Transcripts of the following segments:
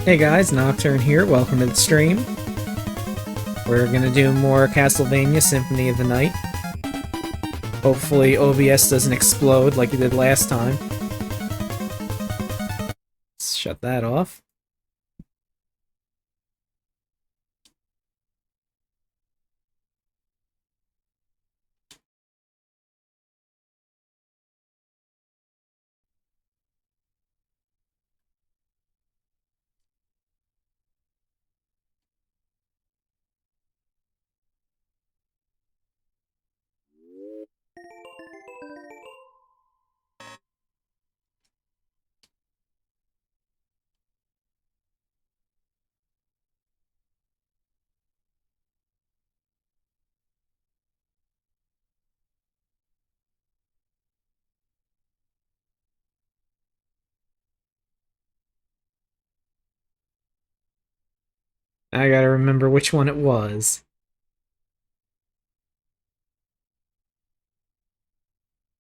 Hey guys, Nocturne here, welcome to the stream. We're gonna do more Castlevania Symphony of the Night. Hopefully OBS doesn't explode like it did last time. Let's shut that off. I gotta remember which one it was.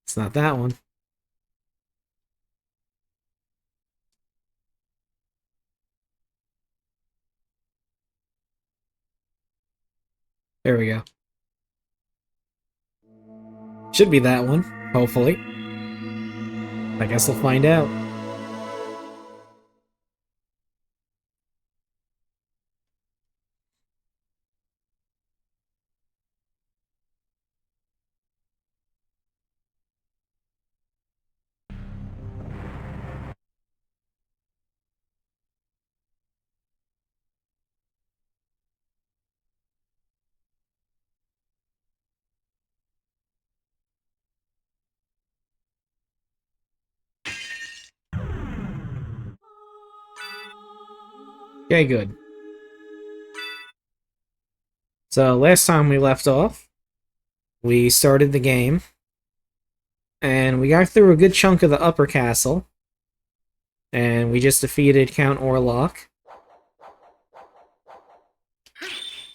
It's not that one. There we go. Should be that one, hopefully. I guess we'll find out. Okay, good. So, last time we left off, we started the game, and we got through a good chunk of the upper castle, and we just defeated Count Orlok.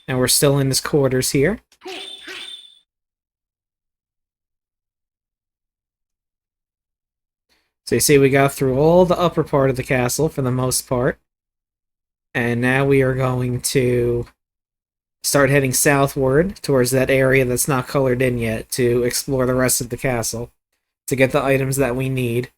And we're still in his quarters here. So you see we got through all the upper part of the castle for the most part. And now we are going to start heading southward towards that area that's not colored in yet to explore the rest of the castle to get the items that we need.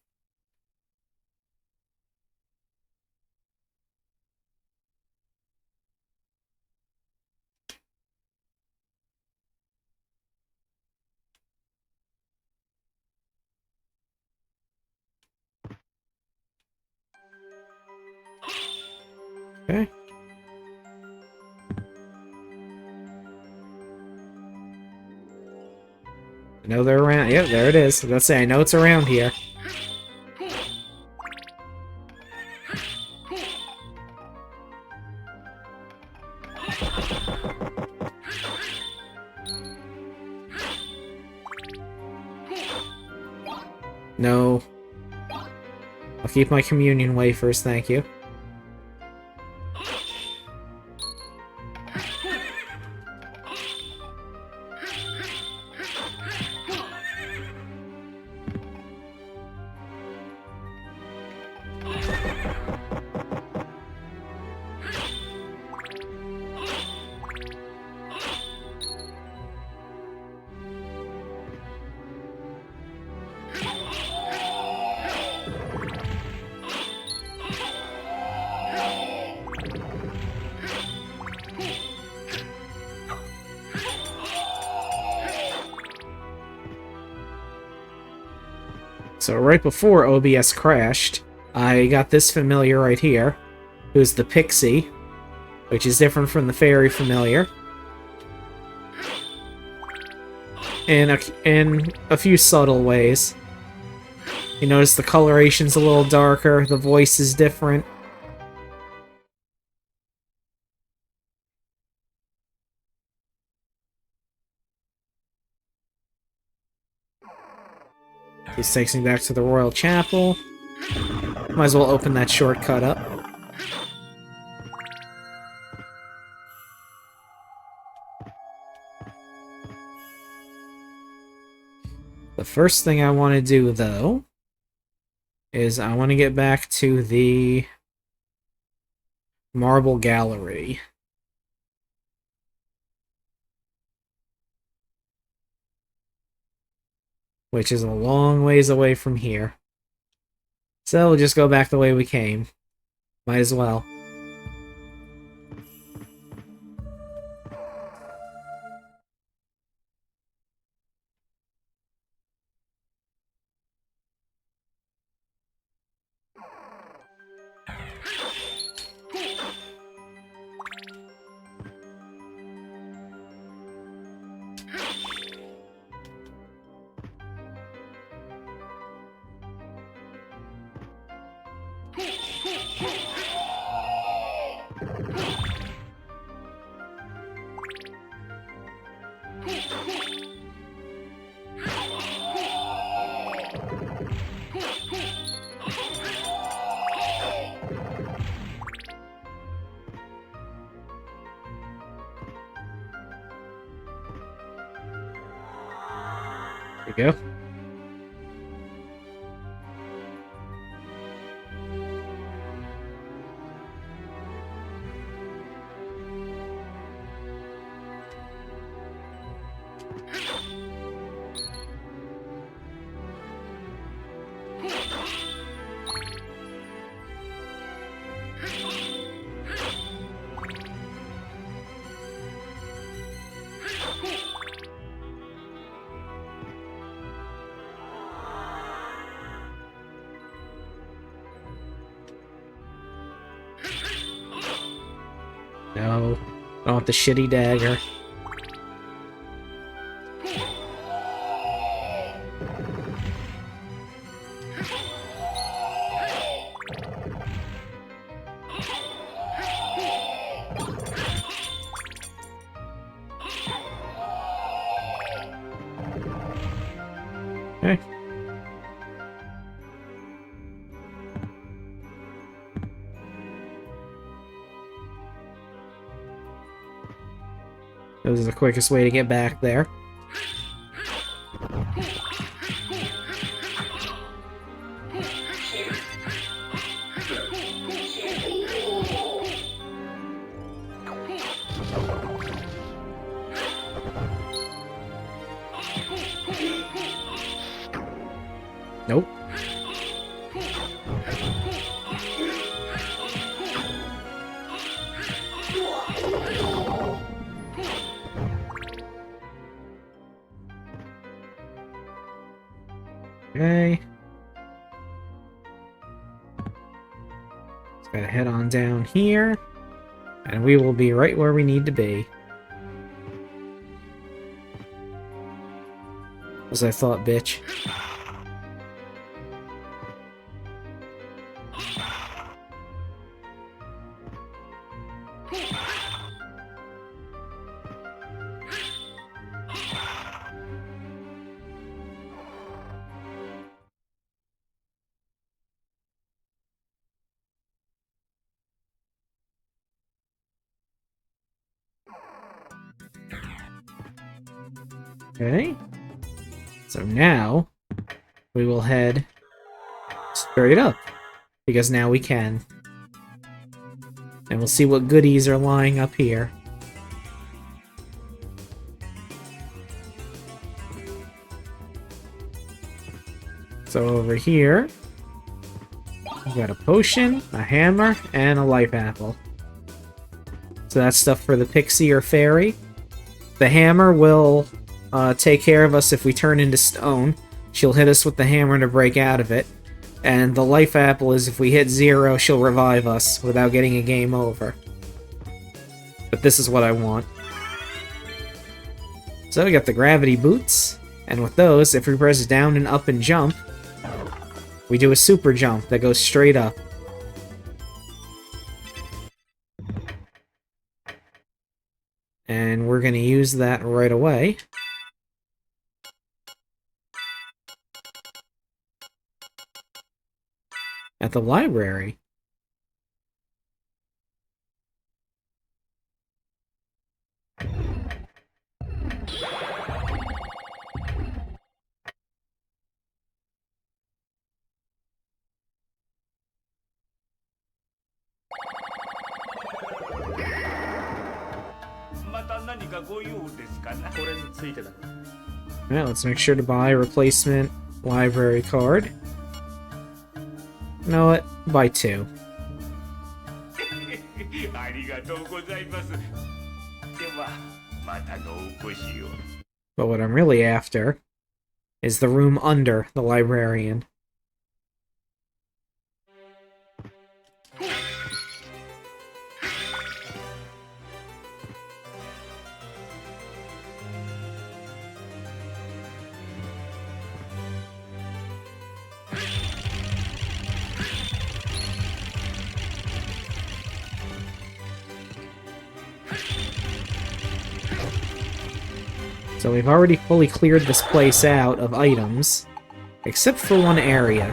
Okay. I know they're around. Yep, there it is. Let's say I know it's around here. No. I'll keep my communion wafers, thank you. So right before OBS crashed, I got this familiar right here, who's the Pixie, which is different from the Fairy familiar. In a few subtle ways. You notice the coloration's a little darker, the voice is different. This takes me back to the Royal Chapel. Might as well open that shortcut up. The first thing I want to do, though, is I want to get back to the Marble Gallery. Which is a long ways away from here. So we'll just go back the way we came. Might as well. There we go. No, I want the shitty dagger. Okay. This is the quickest way to get back there. Nope. Okay. Just gotta head on down here, and we will be right where we need to be. As I thought, bitch. Okay. So now we will head straight up, because now we can. And we'll see what goodies are lying up here. So over here, we've got a potion, a hammer, and a life apple. So that's stuff for the pixie or fairy. The hammer will take care of us if we turn into stone. She'll hit us with the hammer to break out of it. And the life apple is if we hit 0, she'll revive us without getting a game over. But this is what I want. So we got the gravity boots. And with those, if we press down and up and jump, we do a super jump that goes straight up. And we're going to use that right away. At the library. Alright, let's make sure to buy a replacement library card. You know what? Buy 2. But what I'm really after is the room under the librarian. So we've already fully cleared this place out of items, except for one area,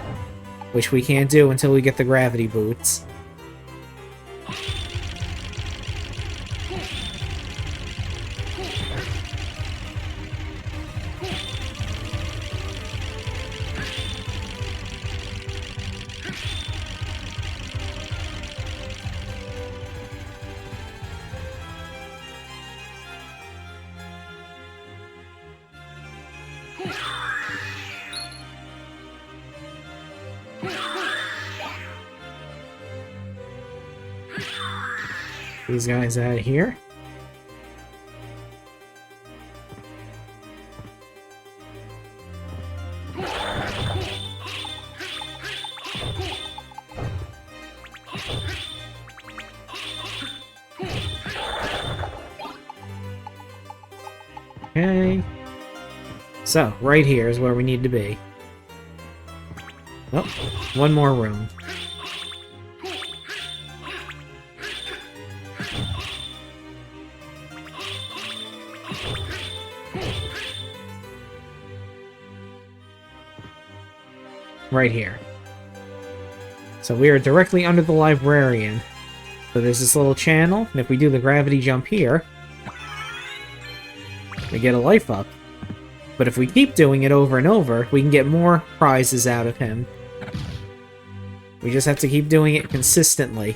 which we can't do until we get the gravity boots. These guys out of here. Okay. So, right here is where we need to be. Oh, one more room. Right here. So we are directly under the librarian. So there's this little channel, and if we do the gravity jump here, we get a life up. But if we keep doing it over and over, we can get more prizes out of him. We just have to keep doing it consistently.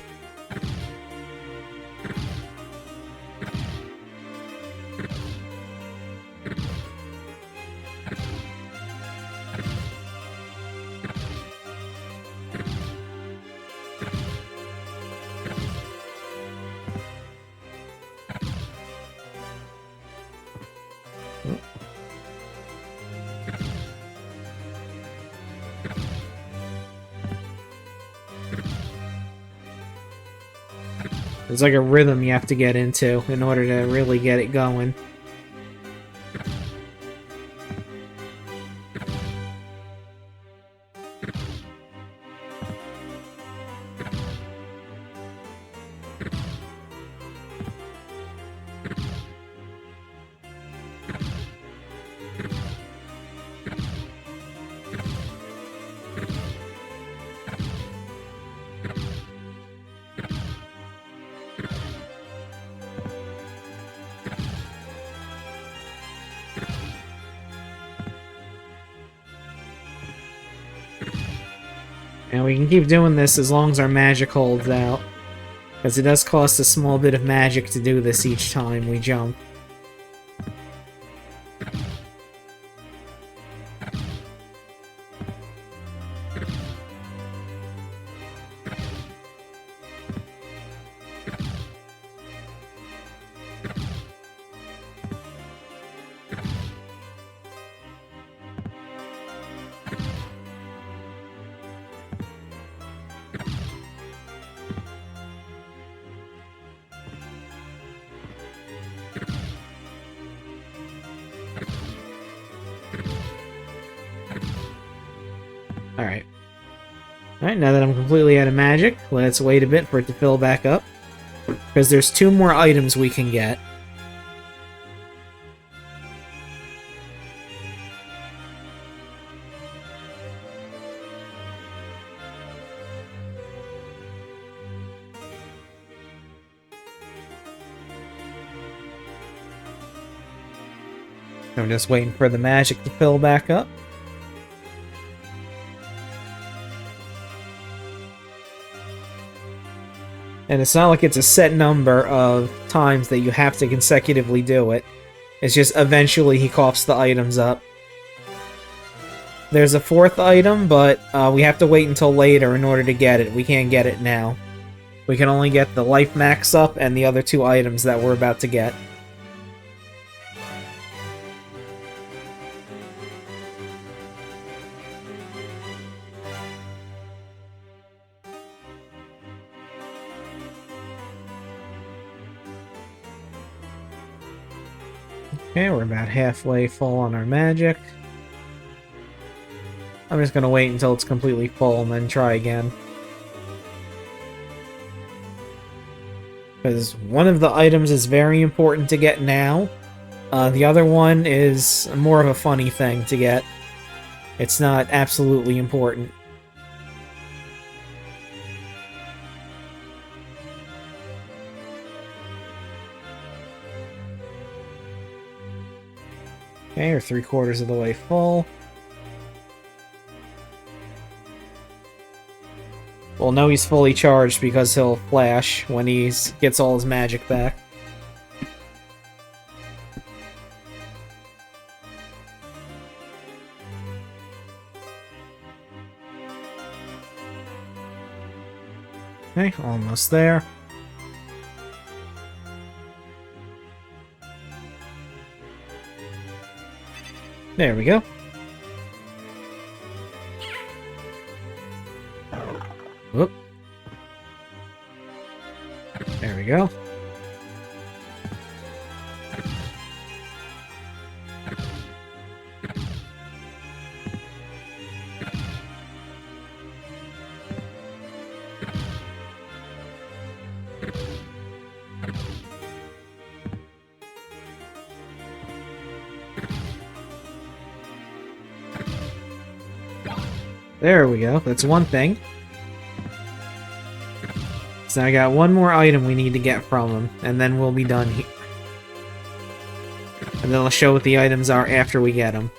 There's like a rhythm you have to get into in order to really get it going. And we can keep doing this as long as our magic holds out. Because it does cost a small bit of magic to do this each time we jump. Alright. Alright, now that I'm completely out of magic, let's wait a bit for it to fill back up. Because there's 2 more items we can get. I'm just waiting for the magic to fill back up. And it's not like it's a set number of times that you have to consecutively do it. It's just eventually he coughs the items up. There's a fourth item, but we have to wait until later in order to get it. We can't get it now. We can only get the life max up and the other two items that we're about to get. Okay, we're about halfway full on our magic. I'm just gonna wait until it's completely full and then try again. Because one of the items is very important to get now. The other one is more of a funny thing to get. It's not absolutely important. Okay, we're 3/4 of the way full. We'll know he's fully charged because he'll flash when he gets all his magic back. Okay, almost there. There we go. Whoop. There we go. There we go. That's one thing. So I got one more item we need to get from him, and then we'll be done here. And then I'll show what the items are after we get them.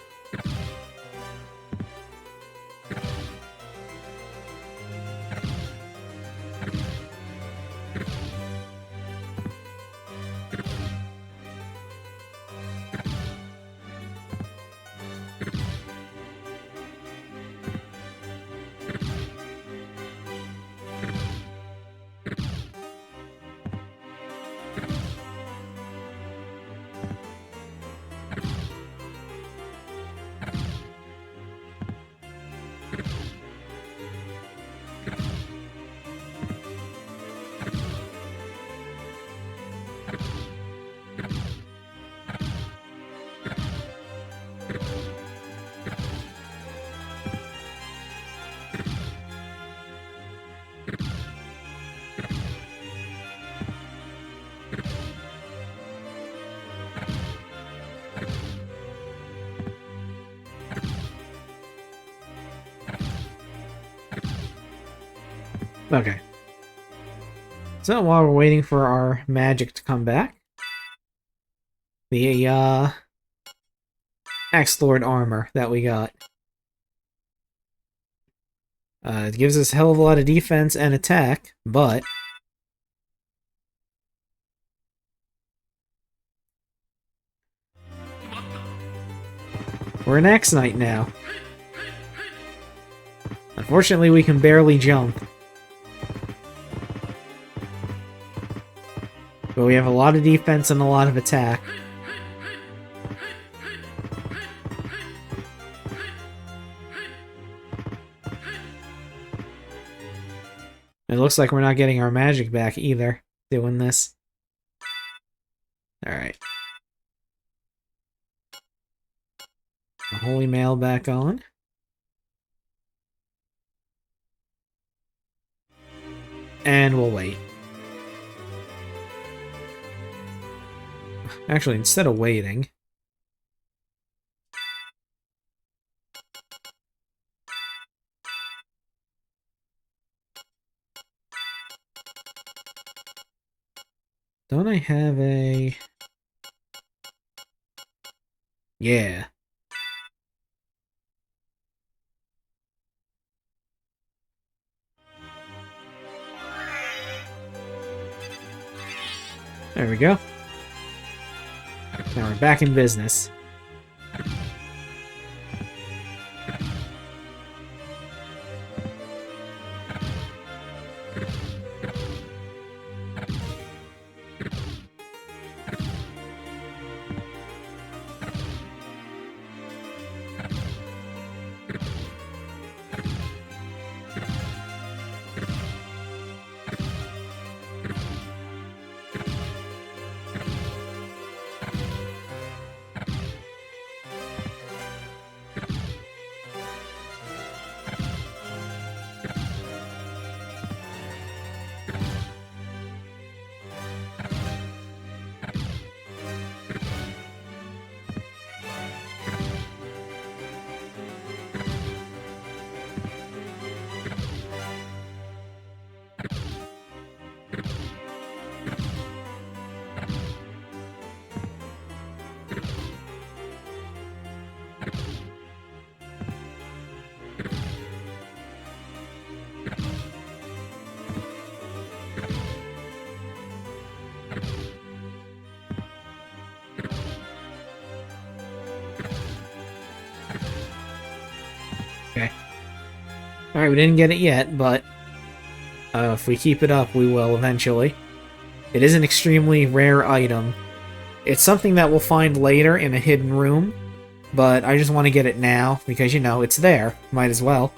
Okay. So while we're waiting for our magic to come back, the Axe Lord armor that we got. It gives us a hell of a lot of defense and attack, but we're an Axe Knight now. Unfortunately, we can barely jump. But we have a lot of defense and a lot of attack. It looks like we're not getting our magic back either, doing this. Alright. The Holy Mail back on. And we'll wait. Actually, instead of waiting... Don't I have a... Yeah. There we go. Now we're back in business. Okay. Alright, we didn't get it yet, but if we keep it up, we will eventually. It is an extremely rare item. It's something that we'll find later in a hidden room, but I just want to get it now, because, you know, it's there. Might as well.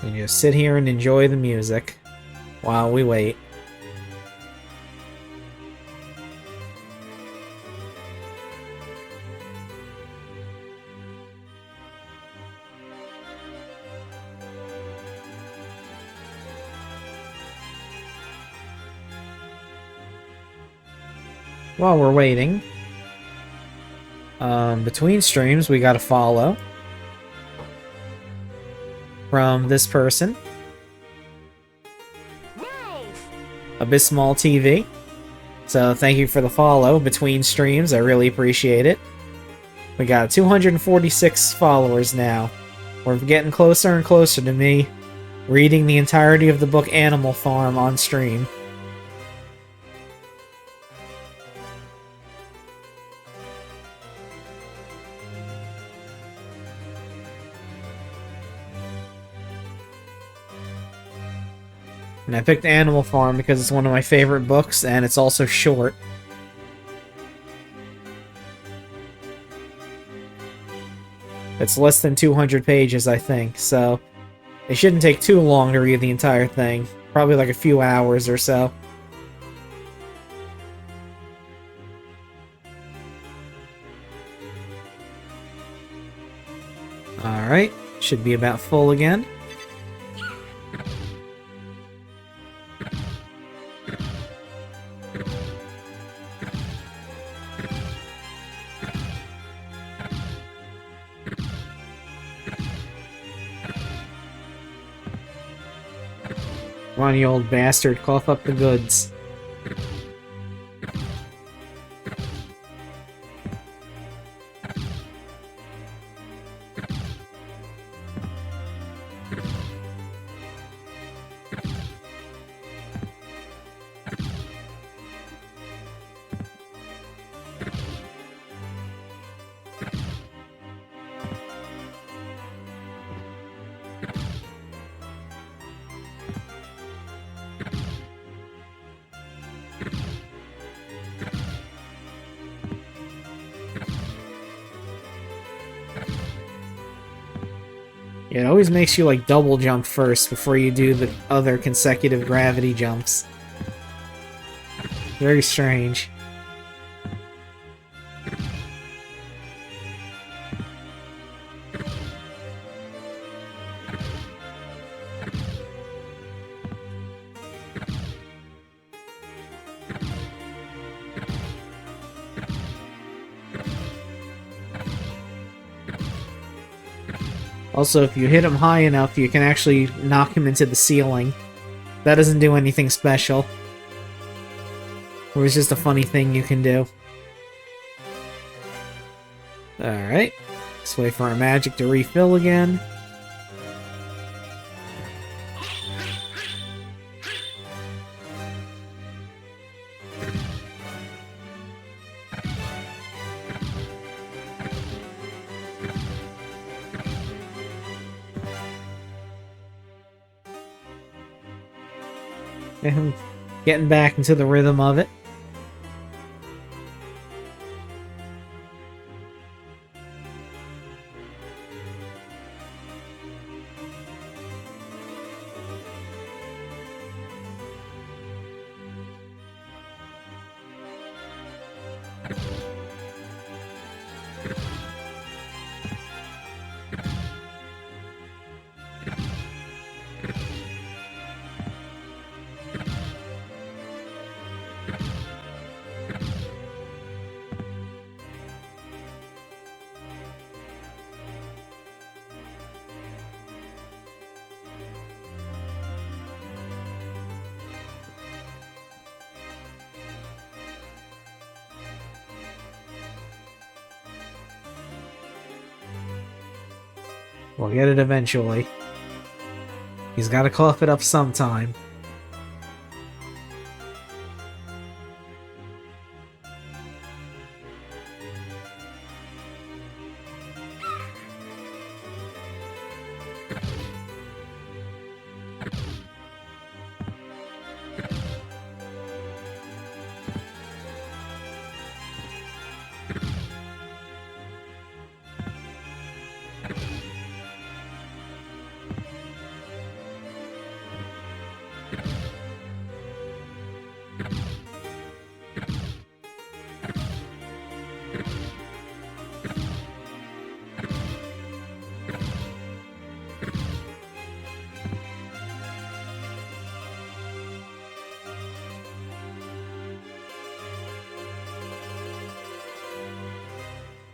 And just sit here and enjoy the music while we wait. While we're waiting, between streams, we got a follow from this person. Nice. Abysmal TV. So thank you for the follow between streams. I really appreciate it. We got 246 followers now. We're getting closer and closer to me reading the entirety of the book Animal Farm on stream. And I picked Animal Farm because it's one of my favorite books, and it's also short. It's less than 200 pages, I think, so it shouldn't take too long to read the entire thing. Probably like a few hours or so. Alright, should be about full again. Come on, you old bastard, cough up the goods. It always makes you like double jump first before you do the other consecutive gravity jumps. Very strange. Also, if you hit him high enough, you can actually knock him into the ceiling. That doesn't do anything special. Or it's just a funny thing you can do. Alright. Let's wait for our magic to refill again. And getting back into the rhythm of it. We'll get it eventually. He's gotta cough it up sometime.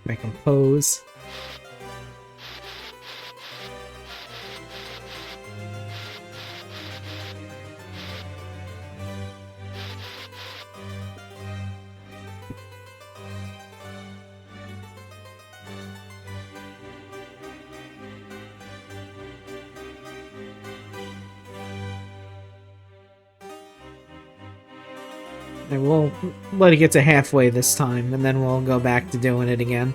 Make him pose. And we'll let it get to halfway this time, and then we'll go back to doing it again.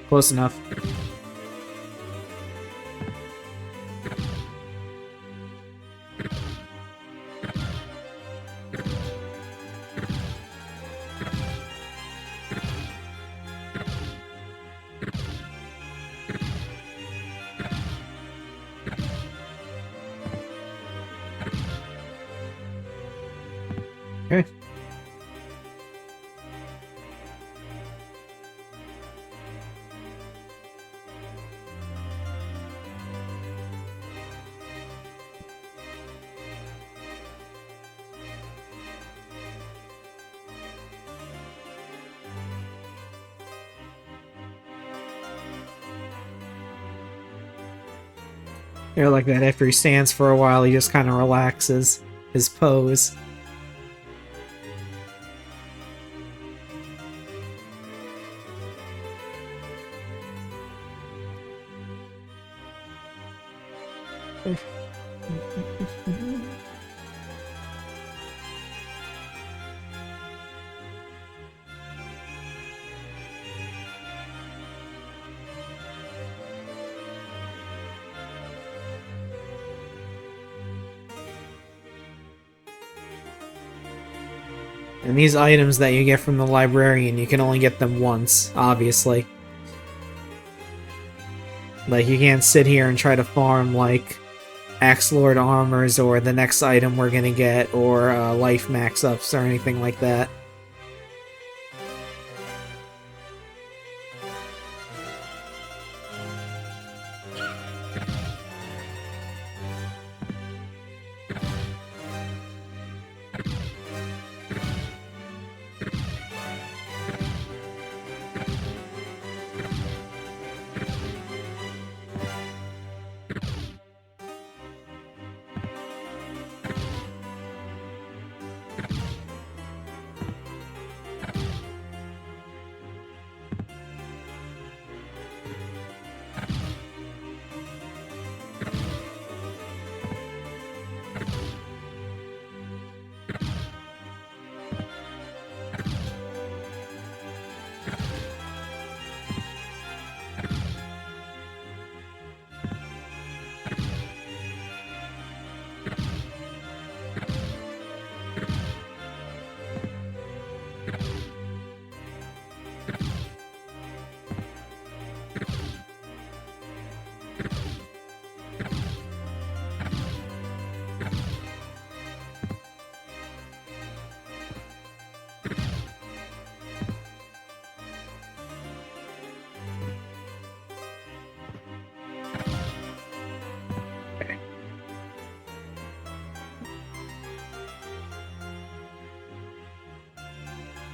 Close enough. Okay. Yeah, like that. After he stands for a while, he just kind of relaxes his pose. And these items that you get from the librarian, you can only get them once, obviously. Like, you can't sit here and try to farm, like, Axe Lord armors or the next item we're gonna get, or life max-ups or anything like that.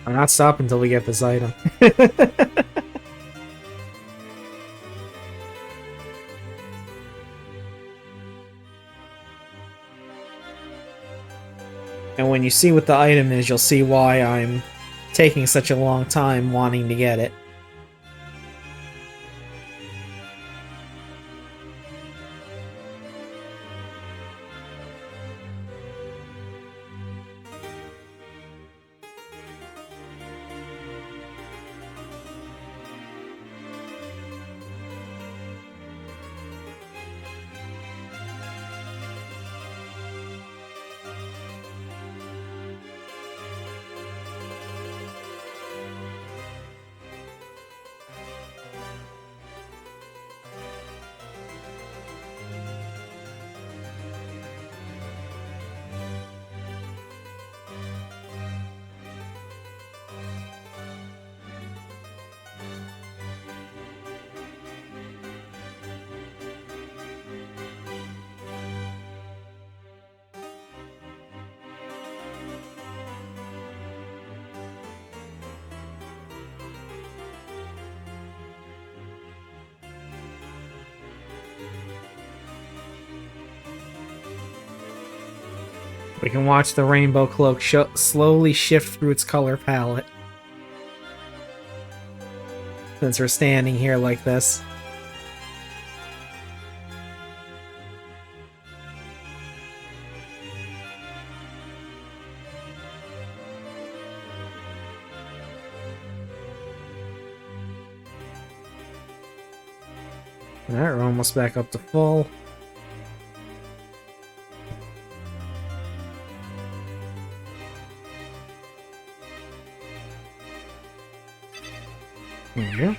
I'm not stopping until we get this item. And when you see what the item is, you'll see why I'm taking such a long time wanting to get it. We can watch the rainbow cloak slowly shift through its color palette. Since we're standing here like this. Alright, we're almost back up to full. There we go.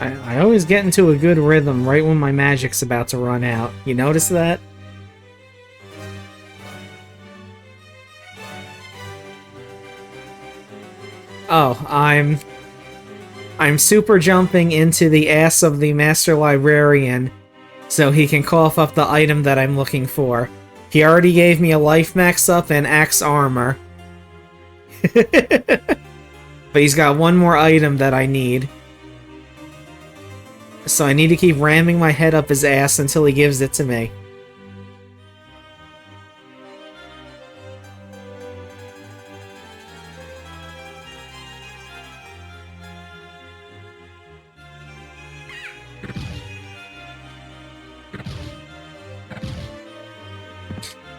I always get into a good rhythm right when my magic's about to run out. You notice that? Oh, I'm super jumping into the ass of the Master Librarian so he can cough up the item that I'm looking for. He already gave me a life max up and axe armor. But he's got one more item that I need. So I need to keep ramming my head up his ass until he gives it to me.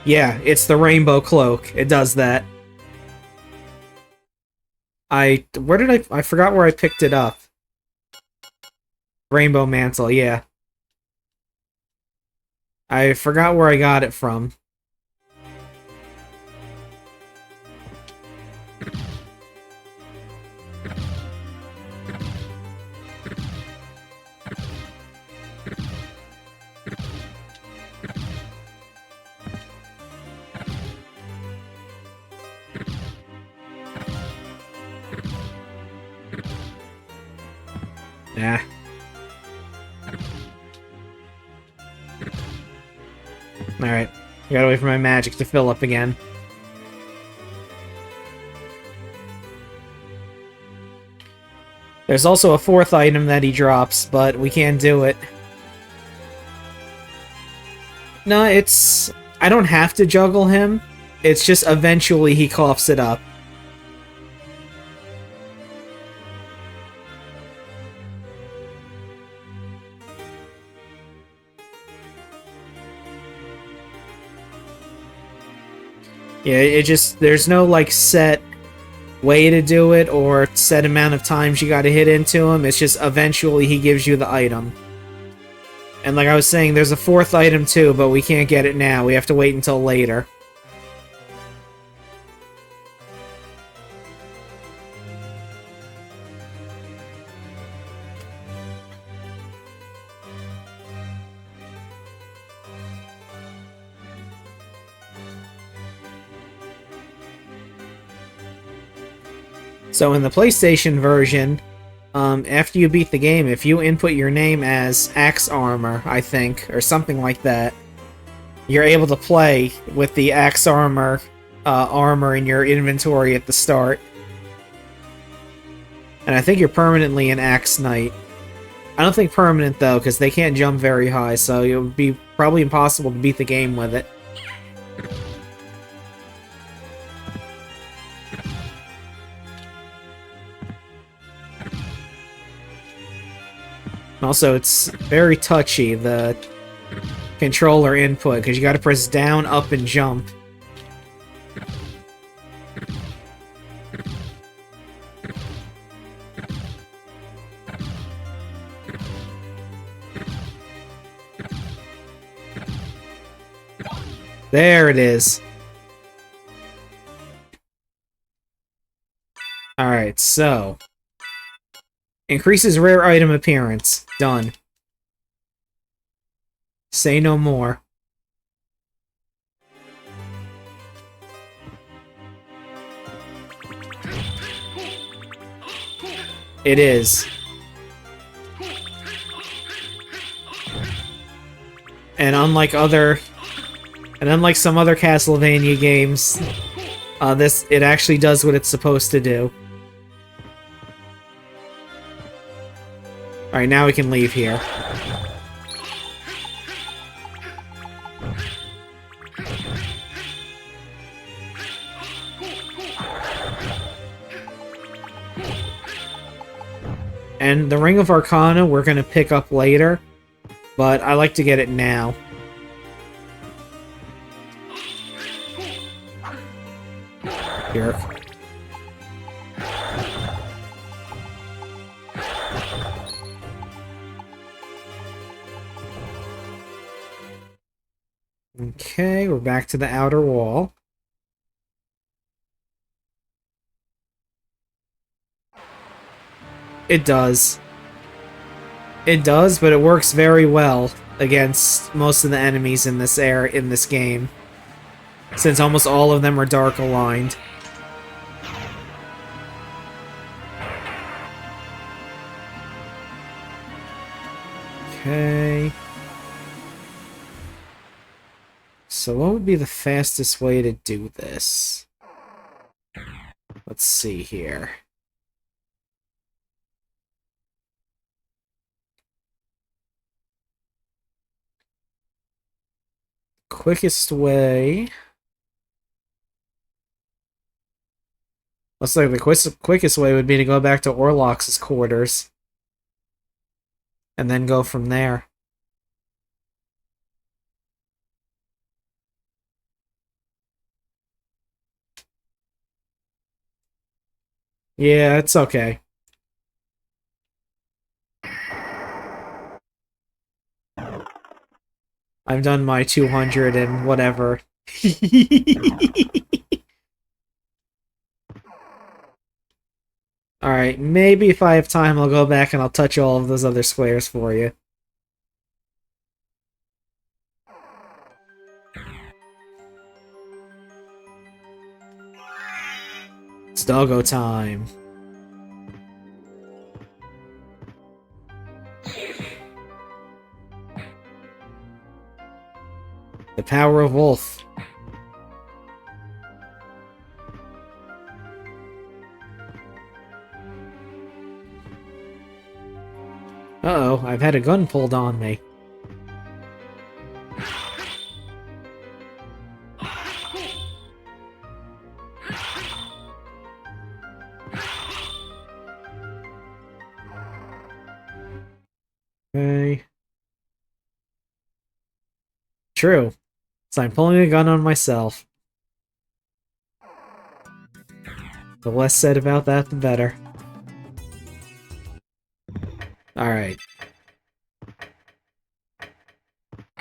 Yeah, it's the rainbow cloak. It does that. I forgot where I picked it up. Rainbow mantle, yeah. I forgot where I got it from. Nah. Alright. I gotta wait for my magic to fill up again. There's also a fourth item that he drops, but we can't do it. No, it's... I don't have to juggle him. It's just eventually he coughs it up. Yeah, it just... There's no, like, set way to do it or set amount of times you gotta hit into him. It's just eventually he gives you the item. And like I was saying, there's a fourth item too, but we can't get it now. We have to wait until later. So in the PlayStation version, after you beat the game, if you input your name as Axe Armor, I think, or something like that, you're able to play with the Axe Armor armor in your inventory at the start. And I think you're permanently an Axe Knight. I don't think permanent, though, because they can't jump very high, so it would be probably impossible to beat the game with it. Also, it's very touchy, the controller input, because you gotta press down, up, and jump. There it is. Alright, so... Increases rare item appearance. Done. Say no more. It is. And unlike some other Castlevania games, it actually does what it's supposed to do. Alright, now we can leave here. And the Ring of Arcana we're going to pick up later, but I like to get it now. Jerk. Okay, we're back to the outer wall. It does. It does, but it works very well against most of the enemies in this game, since almost all of them are dark aligned. Okay. So what would be the fastest way to do this? Let's see here. Quickest way... Looks like the quickest way would be to go back to Orlox's quarters. And then go from there. Yeah, it's okay. I've done my 200 and whatever. Alright, maybe if I have time I'll go back and I'll touch all of those other squares for you. It's doggo time. The power of Wolf. Uh-oh, I've had a gun pulled on me. True. So I'm pulling a gun on myself. The less said about that, the better. Alright.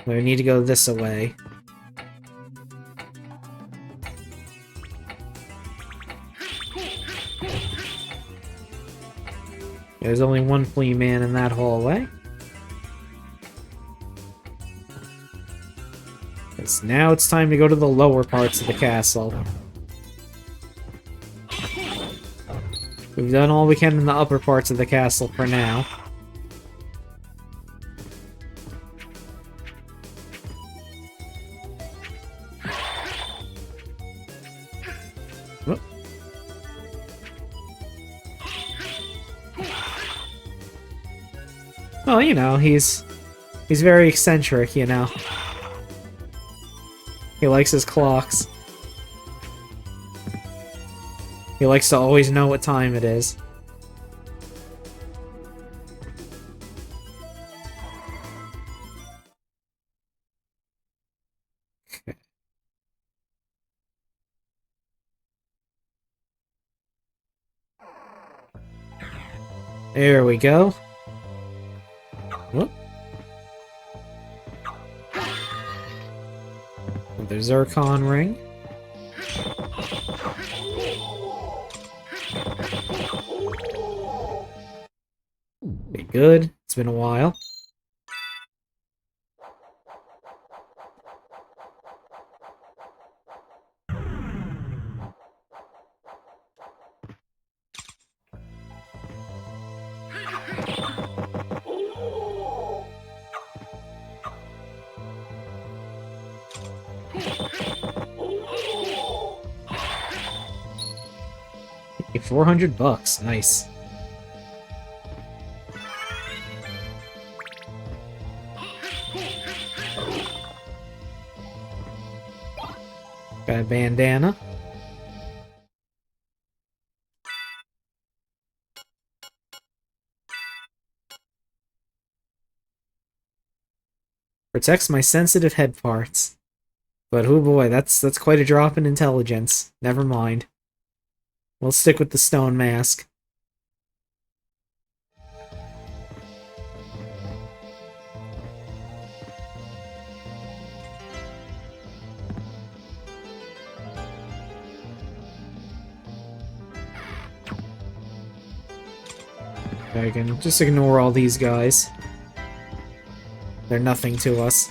We need to go this way. There's only one flea man in that hallway. Now it's time to go to the lower parts of the castle. We've done all we can in the upper parts of the castle for now. Whoop. Well, you know, he's very eccentric, you know. He likes his clocks. He likes to always know what time it is. Okay. There we go. Whoop. The Zircon ring. Be good. It's been a while. $400. Nice. Got a bandana. Protects my sensitive head parts. But oh boy, that's quite a drop in intelligence. Never mind. We'll stick with the stone mask. I can just ignore all these guys. They're nothing to us.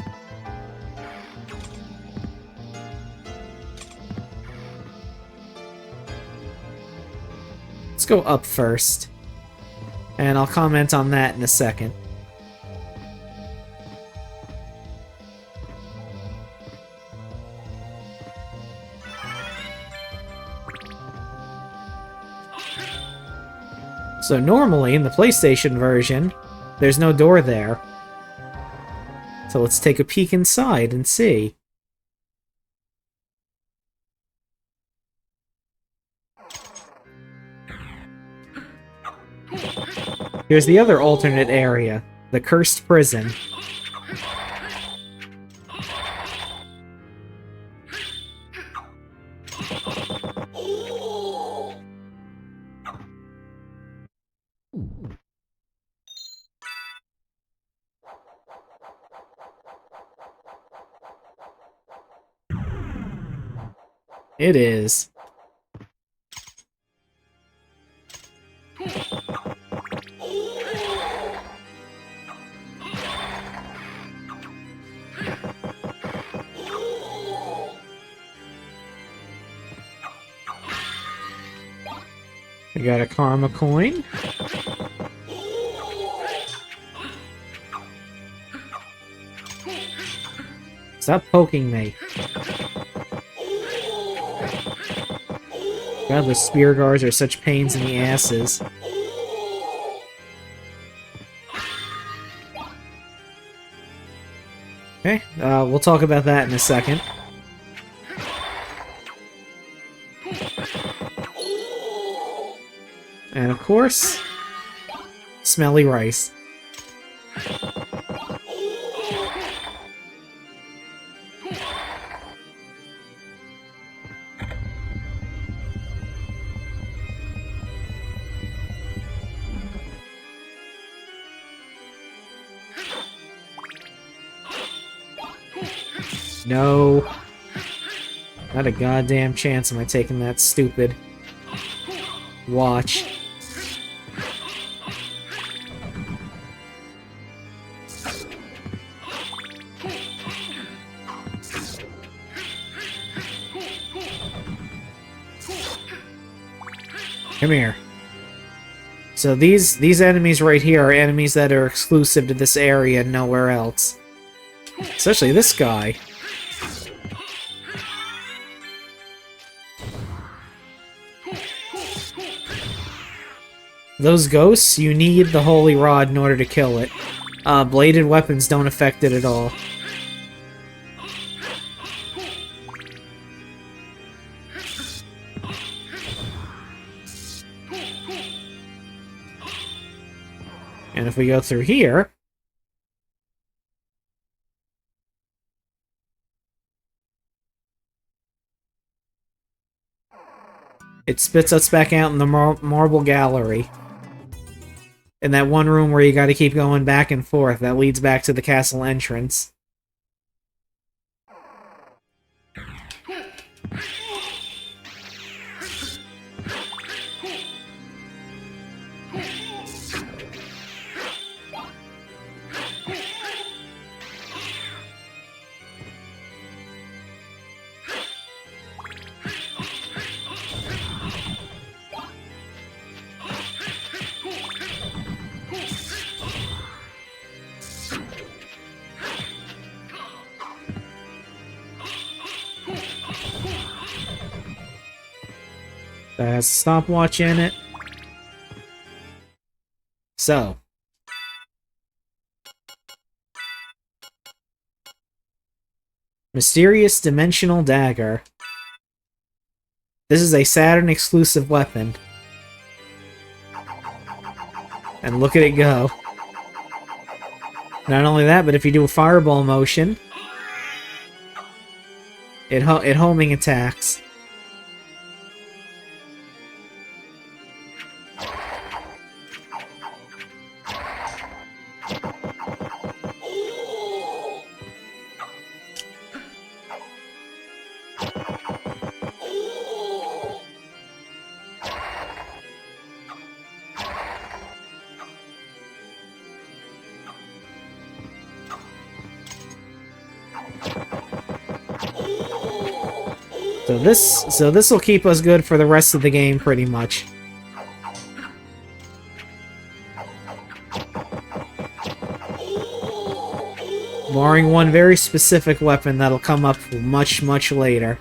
Let's go up first. And I'll comment on that in a second. So normally, in the PlayStation version, there's no door there. So let's take a peek inside and see. Here's the other alternate area, the Cursed Prison. It is. We got a karma coin. Stop poking me. God, the spear guards are such pains in the asses. Okay, we'll talk about that in a second. And of course, smelly rice. No. Not a goddamn chance am I taking that stupid watch. Come here. So these enemies right here are enemies that are exclusive to this area and nowhere else. Especially this guy. Those ghosts, you need the Holy Rod in order to kill it. Bladed weapons don't affect it at all. And if we go through here... it spits us back out in the marble gallery. In that one room where you gotta keep going back and forth, that leads back to the castle entrance. That has a stopwatch in it. So. Mysterious Dimensional Dagger. This is a Saturn exclusive weapon. And look at it go. Not only that, but if you do a fireball motion, it homing attacks. So this will keep us good for the rest of the game, pretty much. Barring one very specific weapon that'll come up much, much later.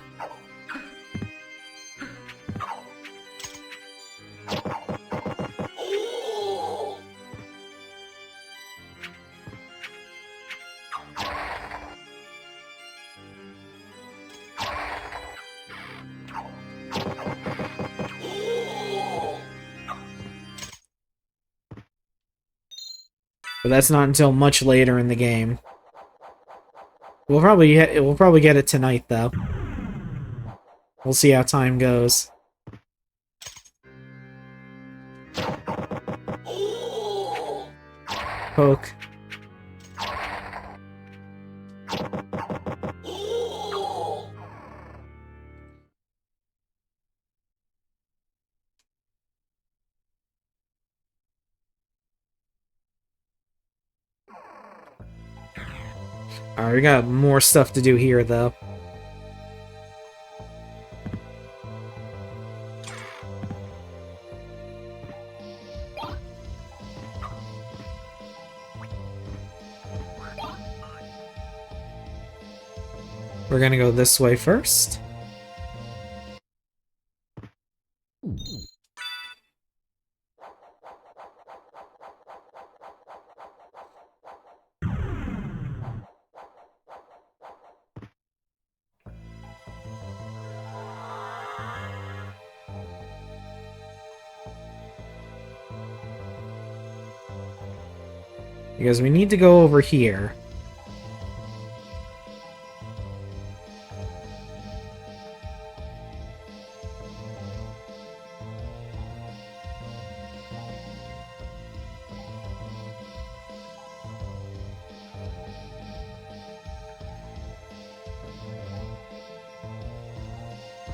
But that's not until much later in the game. We'll probably get it tonight, though. We'll see how time goes. Poke. Alright, we got more stuff to do here, though. We're gonna go this way first. Because we need to go over here.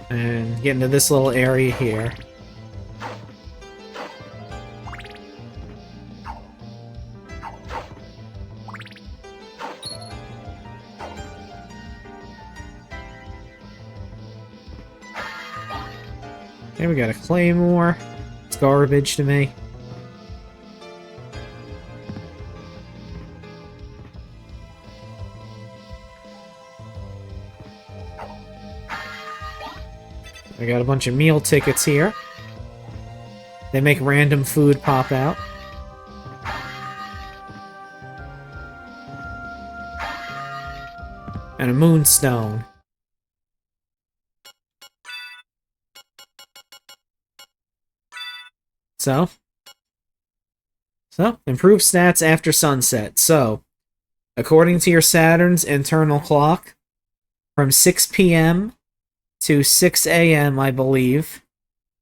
And get into this little area here. Okay, we got a claymore. It's garbage to me. I got a bunch of meal tickets here. They make random food pop out. And a moonstone. So, improve stats after sunset. So, according to your Saturn's internal clock, from 6 p.m. to 6 a.m., I believe,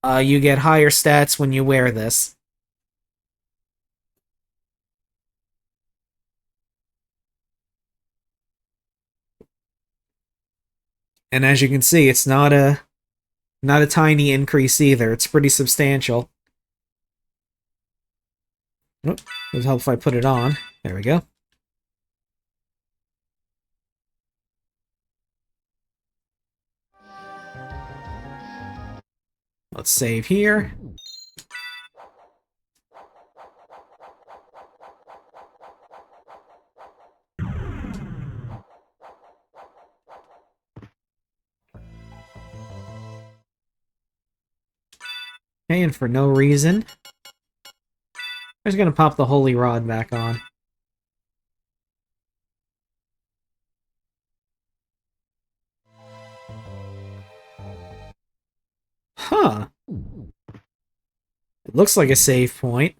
you get higher stats when you wear this. And as you can see, it's not a tiny increase either. It's pretty substantial. Oh, it would help if I put it on. There we go. Let's save here. Okay, and for no reason, I'm just gonna pop the holy rod back on. Huh. It looks like a save point,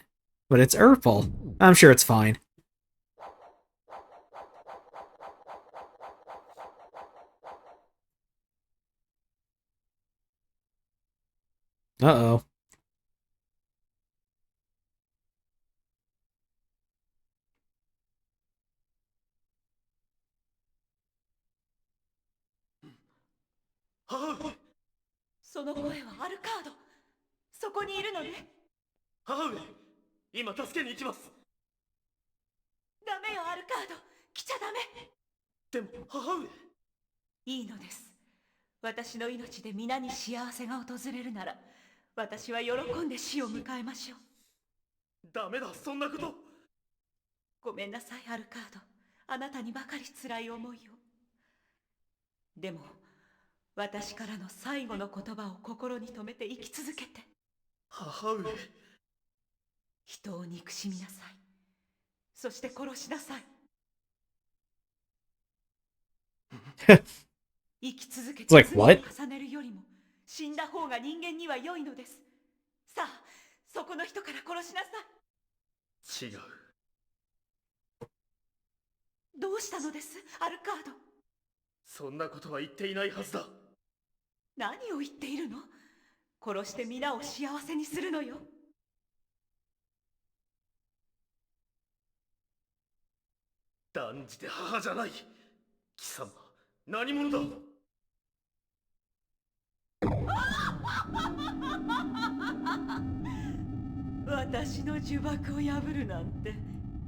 but it's Urple. I'm sure it's fine. Uh-oh. It's like, what?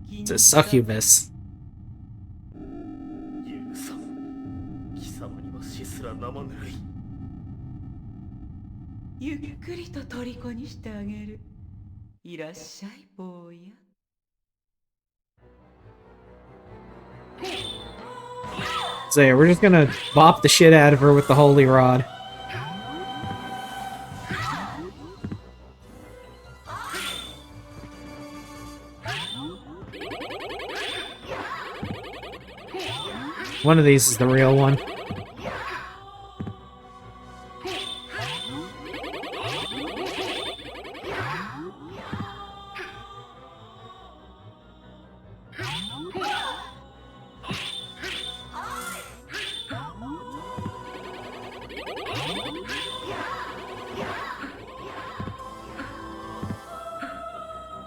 It's a succubus. So yeah, we're just gonna bop the shit out of her with the holy rod. One of these is the real one.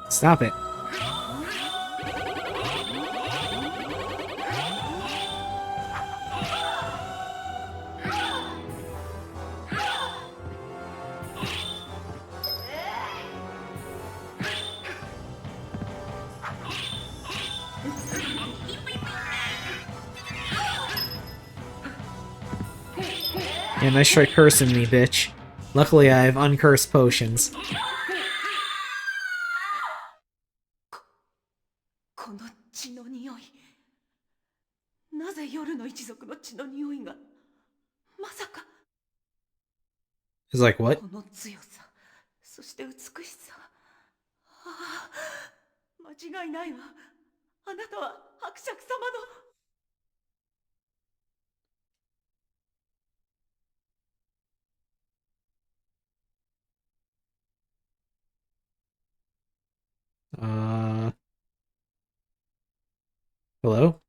Stop it. Yeah, nice try cursing me, bitch. Luckily, I have uncursed potions. この血の匂い。なぜ夜の一族の血の匂いが。まさか。He's like, what? この強さ、そして美しさ。ああ、間違いないわ。あなたは伯爵様の。Uh, hello?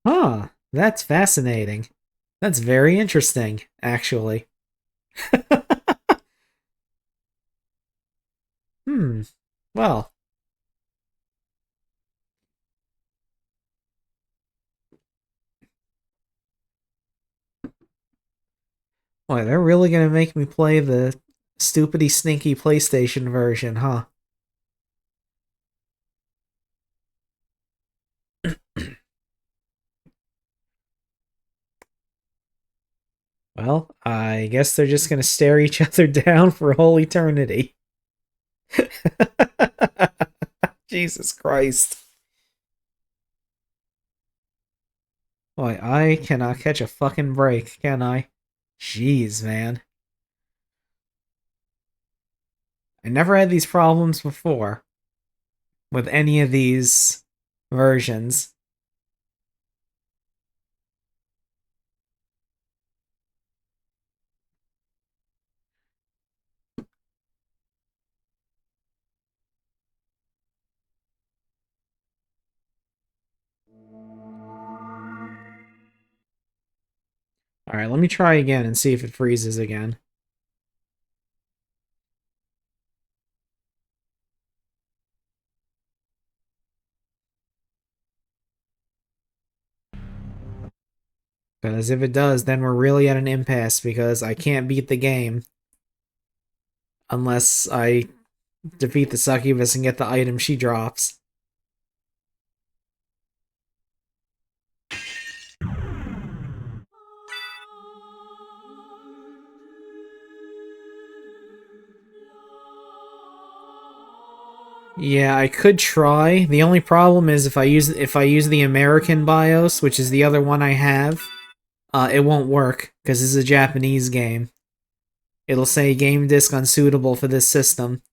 Huh, that's fascinating. That's very interesting, actually. Hmm, well. Boy, they're really gonna make me play the stupidly sneaky PlayStation version, huh? Well, I guess they're just gonna stare each other down for a whole eternity. Jesus Christ. Boy, I cannot catch a fucking break, can I? Jeez, man. I never had these problems before with any of these versions. Alright, let me try again and see if it freezes again. Because if it does, then we're really at an impasse because I can't beat the game unless I defeat the succubus and get the item she drops. Yeah, I could try. The only problem is if I use the American BIOS, which is the other one I have, it won't work because this is a Japanese game. It'll say game disc unsuitable for this system.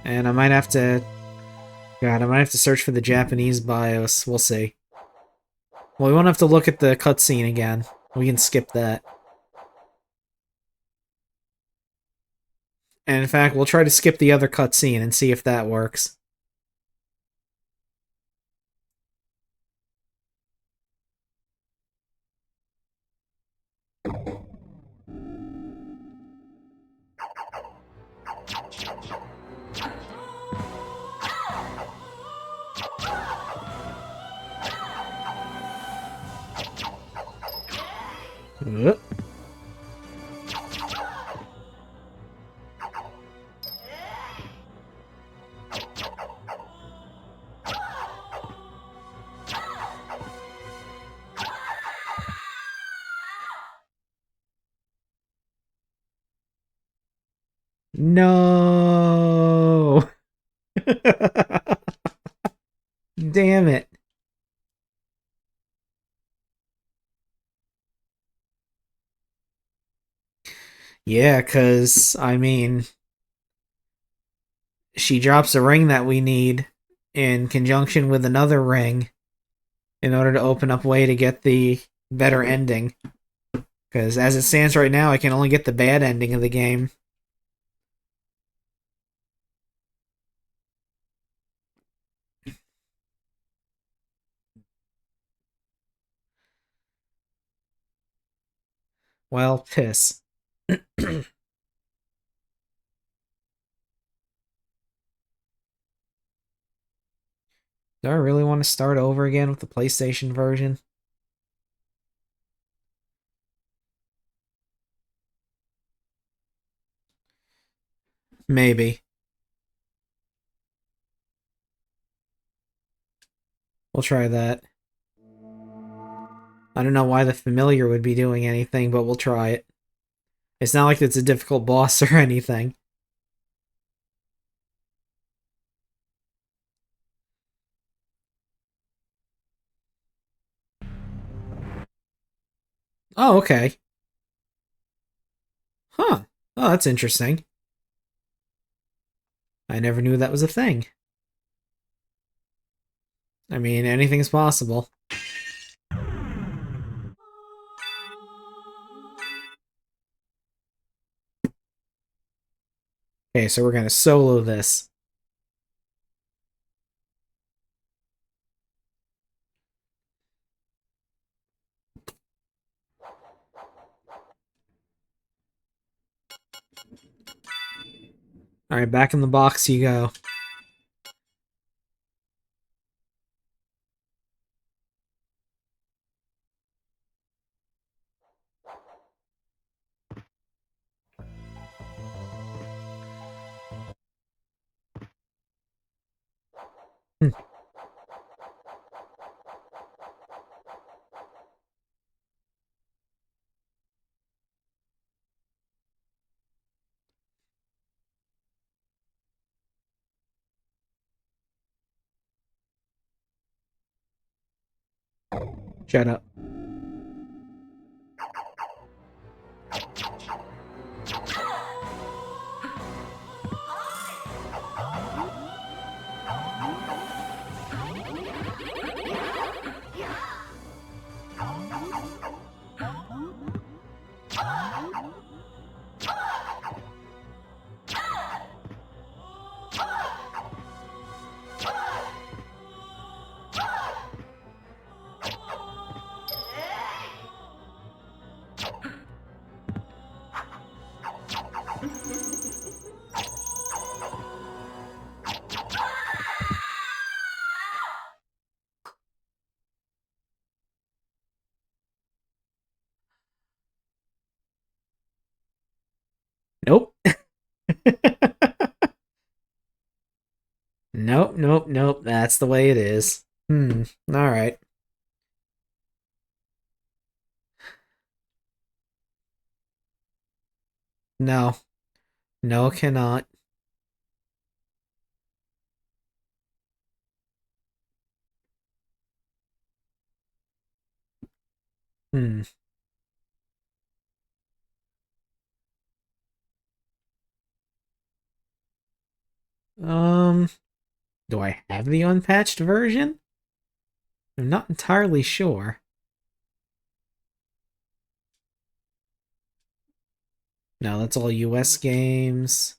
And I might have to God, I might have to search for the Japanese BIOS. We'll see. Well, we won't have to look at the cutscene again. We can skip that. And in fact, we'll try to skip the other cutscene and see if that works. Uh. No! Damn it. Yeah, because, I mean, she drops a ring that we need in conjunction with another ring in order to open up way to get the better ending. Because as it stands right now, I can only get the bad ending of the game. Well, piss. Do I really want to start over again with the PlayStation version? Maybe. We'll try that. I don't know why the familiar would be doing anything, but we'll try it. It's not like it's a difficult boss or anything. Oh, okay. Huh. Oh, that's interesting. I never knew that was a thing. I mean, anything's possible. Okay, so we're gonna solo this. Alright, back in the box you go. Hmm. Shut up. Nope. Nope, nope, nope. That's the way it is. Alright. No. No, cannot. Hmm. Um, do I have the unpatched version? I'm not entirely sure. No, that's all US games.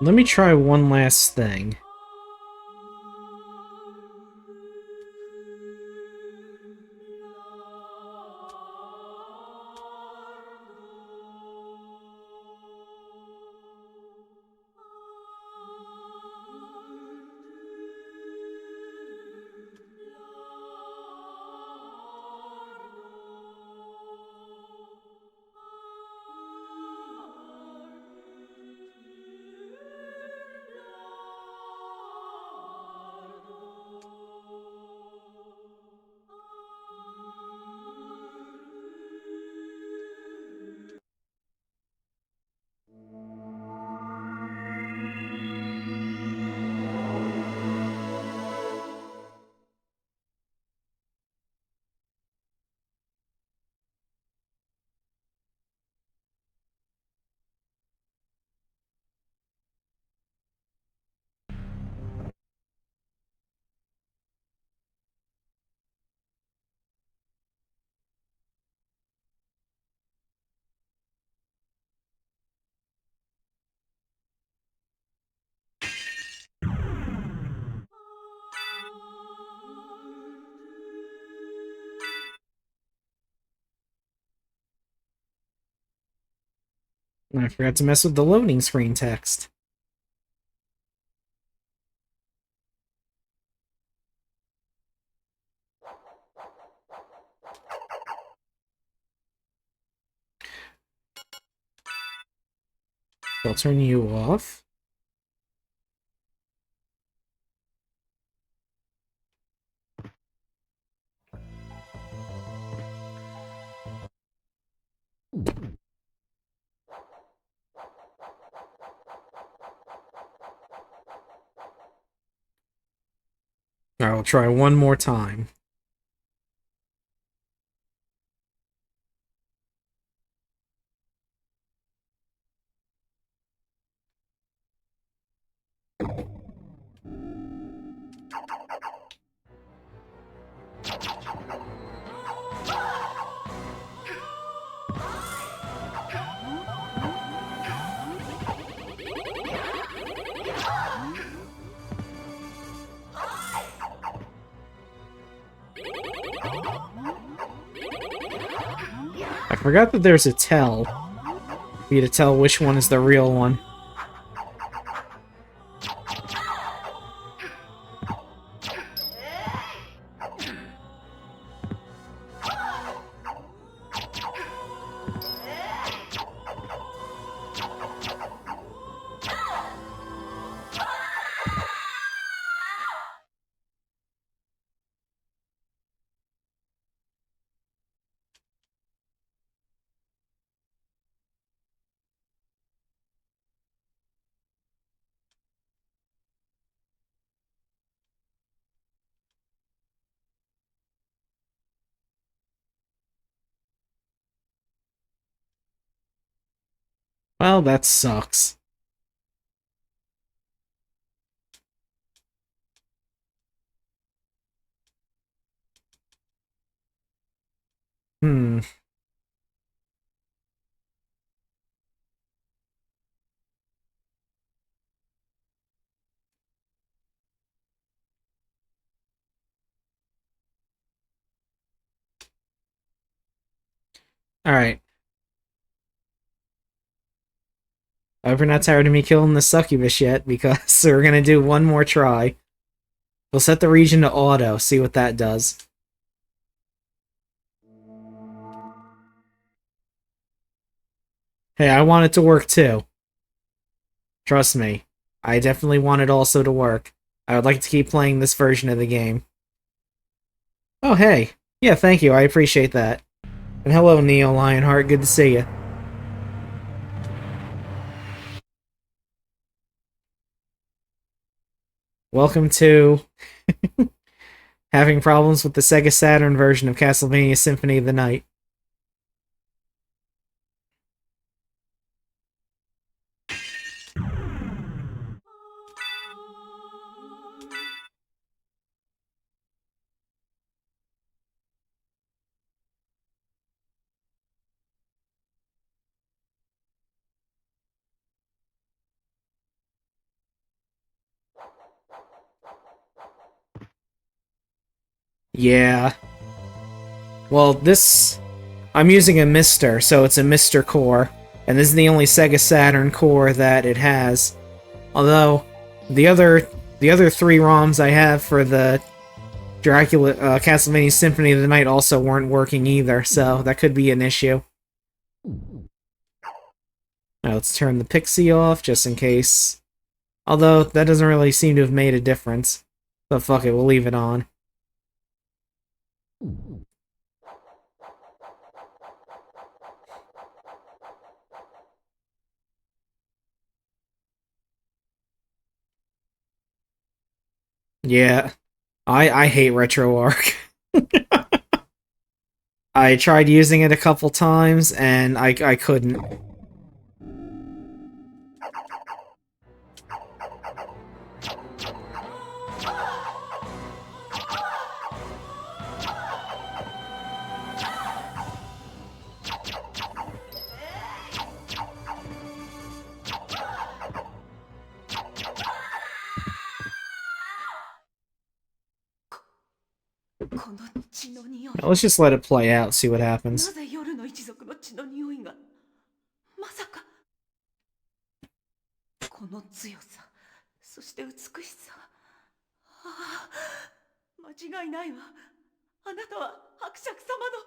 Let me try one last thing. I forgot to mess with the loading screen text. I'll turn you off. I'll try one more time. I forgot that there's a tell for you to tell which one is the real one. Well, that sucks. Hmm. Alright. I hope you're not tired of me killing the succubus yet, because we're gonna do one more try. We'll set the region to auto, see what that does. Hey, I want it to work too. Trust me. I definitely want it also to work. I would like to keep playing this version of the game. Oh, hey. Yeah, thank you. I appreciate that. And hello, Neo Lionheart. Good to see you. Welcome to having problems with the Sega Saturn version of Castlevania Symphony of the Night. Yeah. Well, this... I'm using a Mister, so it's a Mister core. And this is the only Sega Saturn core that it has. Although, the other 3 ROMs I have for the Dracula, Castlevania Symphony of the Night also weren't working either, so that could be an issue. Now let's turn the Pixie off, just in case. Although, that doesn't really seem to have made a difference. So fuck it, we'll leave it on. Yeah, I hate RetroArch. I tried using it a couple times, and I couldn't. Now, let's just let it play out, see what happens. なぜ夜の一族の血の匂いがまさかこの強さそして美しさああ間違いないわあなたは伯爵様の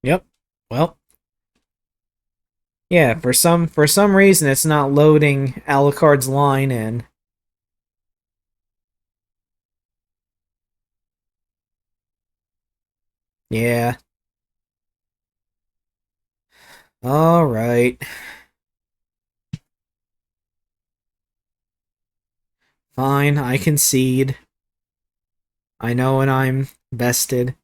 Yep. Well. Yeah, for some reason it's not loading Alucard's line in. Yeah. Alright. Fine, I concede. I know when I'm bested.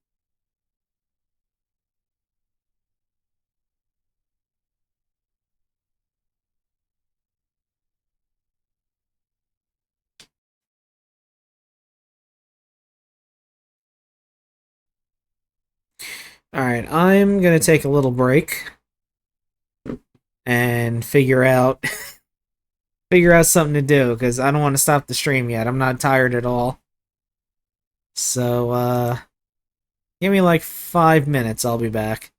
Alright, I'm gonna take a little break and figure out something to do, because I don't want to stop the stream yet. I'm not tired at all. So, give me like 5 minutes, I'll be back.